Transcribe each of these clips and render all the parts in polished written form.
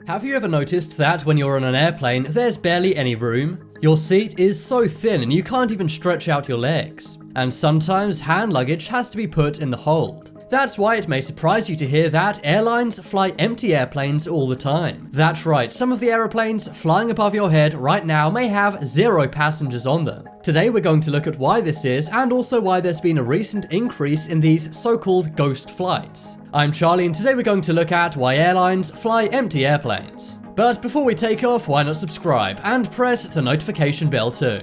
Have you ever noticed that when you're on an airplane, there's barely any room? Your seat is so thin and you can't even stretch out your legs. And sometimes hand luggage has to be put in the hold. That's why it may surprise you to hear that airlines fly empty airplanes all the time. That's right, some of the aeroplanes flying above your head right now may have 0 passengers on them. Today we're going to look at why this is and also why there's been a recent increase in these so-called ghost flights. I'm Charlie and today we're going to look at why airlines fly empty airplanes. But before we take off, why not subscribe and press the notification bell too.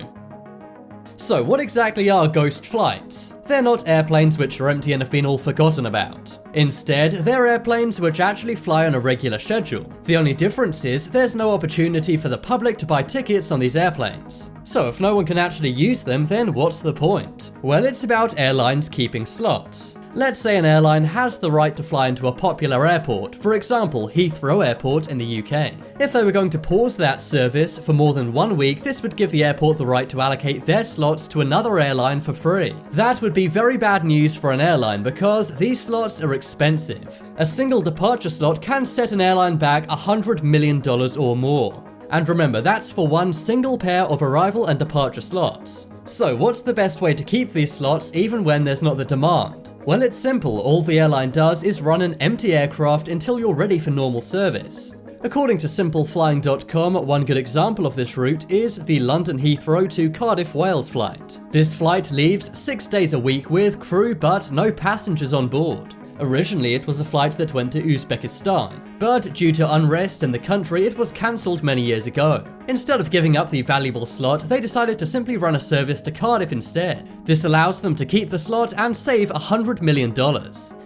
So what exactly are ghost flights? They're not airplanes which are empty and have been all forgotten about. Instead, they're airplanes which actually fly on a regular schedule. The only difference is there's no opportunity for the public to buy tickets on these airplanes. So if no one can actually use them, then what's the point? Well, it's about airlines keeping slots. Let's say an airline has the right to fly into a popular airport, for example Heathrow Airport in the UK. If they were going to pause that service for more than 1 week, this would give the airport the right to allocate their slots to another airline for free. That would be very bad news for an airline because these slots are expensive. A single departure slot can set an airline back $100 million or more. And remember, that's for one single pair of arrival and departure slots. So what's the best way to keep these slots even when there's not the demand? Well, it's simple. All the airline does is run an empty aircraft until you're ready for normal service. According to simpleflying.com, one good example of this route is the London Heathrow to Cardiff, Wales flight. This flight leaves 6 days a week with crew but no passengers on board. Originally, it was a flight that went to Uzbekistan, but due to unrest in the country, it was cancelled many years ago. Instead of giving up the valuable slot, they decided to simply run a service to Cardiff instead. This allows them to keep the slot and save $100 million.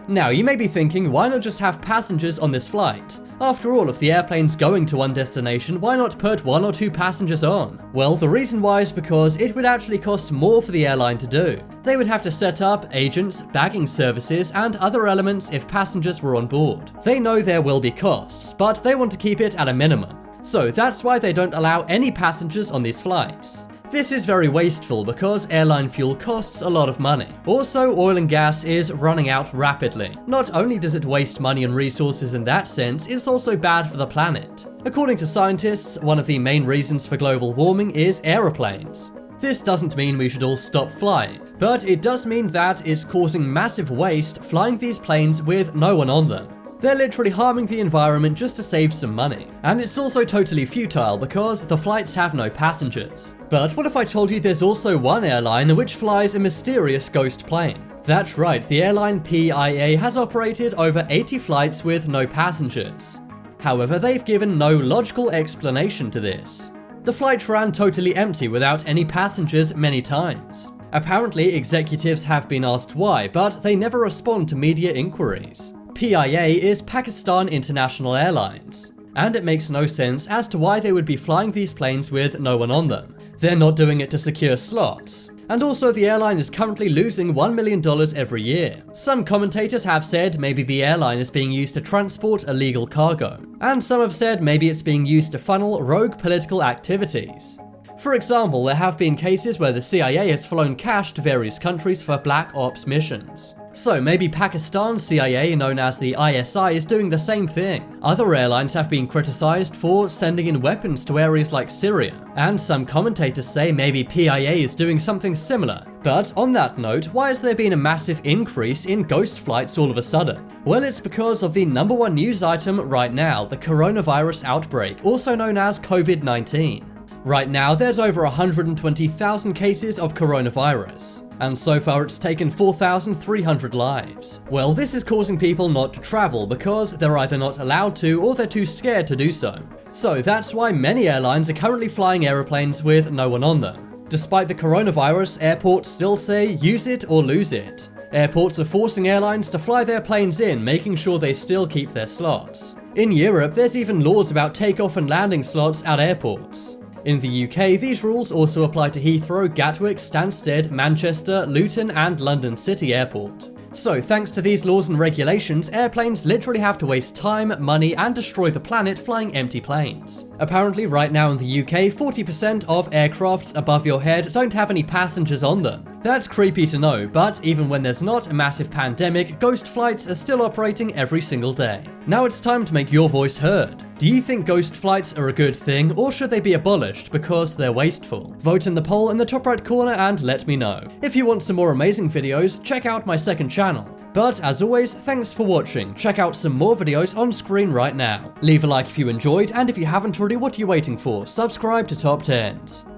Now, you may be thinking, why not just have passengers on this flight? After all, if the airplane's going to one destination, why not put 1 or 2 passengers on? Well, the reason why is because it would actually cost more for the airline to do. They would have to set up agents, bagging services, and other elements if passengers were on board. They know there will be costs, but they want to keep it at a minimum. So that's why they don't allow any passengers on these flights. This is very wasteful because airline fuel costs a lot of money. Also, oil and gas is running out rapidly. Not only does it waste money and resources in that sense, it's also bad for the planet. According to scientists, one of the main reasons for global warming is aeroplanes. This doesn't mean we should all stop flying, but it does mean that it's causing massive waste flying these planes with no one on them. They're literally harming the environment just to save some money. And it's also totally futile because the flights have no passengers. But what if I told you there's also one airline which flies a mysterious ghost plane? That's right, the airline PIA has operated over 80 flights with no passengers. However, they've given no logical explanation to this. The flight ran totally empty without any passengers many times. Apparently, executives have been asked why, but they never respond to media inquiries. PIA is Pakistan International Airlines, and it makes no sense as to why they would be flying these planes with no one on them. They're not doing it to secure slots. And also, the airline is currently losing $1 million every year. Some commentators have said maybe the airline is being used to transport illegal cargo, and some have said maybe it's being used to funnel rogue political activities. For example, there have been cases where the CIA has flown cash to various countries for black ops missions. So maybe Pakistan's CIA, known as the ISI, is doing the same thing. Other airlines have been criticized for sending in weapons to areas like Syria, and some commentators say maybe PIA is doing something similar. But on that note, why has there been a massive increase in ghost flights all of a sudden? Well, it's because of the #1 news item right now, the coronavirus outbreak, also known as COVID-19. Right now, there's over 120,000 cases of coronavirus, and so far it's taken 4,300 lives. Well, this is causing people not to travel because they're either not allowed to or they're too scared to do so. So that's why many airlines are currently flying airplanes with no one on them. Despite the coronavirus, airports still say use it or lose it. Airports are forcing airlines to fly their planes in, making sure they still keep their slots. In Europe, there's even laws about takeoff and landing slots at airports. In the UK, these rules also apply to Heathrow, Gatwick, Stansted, Manchester, Luton and London City Airport. So thanks to these laws and regulations, airplanes literally have to waste time, money and destroy the planet flying empty planes. Apparently right now in the UK, 40% of aircrafts above your head don't have any passengers on them. That's creepy to know, but even when there's not a massive pandemic, ghost flights are still operating every single day. Now it's time to make your voice heard. Do you think ghost flights are a good thing, or should they be abolished because they're wasteful? Vote in the poll in the top right corner and let me know. If you want some more amazing videos, check out my second channel. But as always, thanks for watching. Check out some more videos on screen right now. Leave a like if you enjoyed, and if you haven't already, what are you waiting for? Subscribe to Top 10s.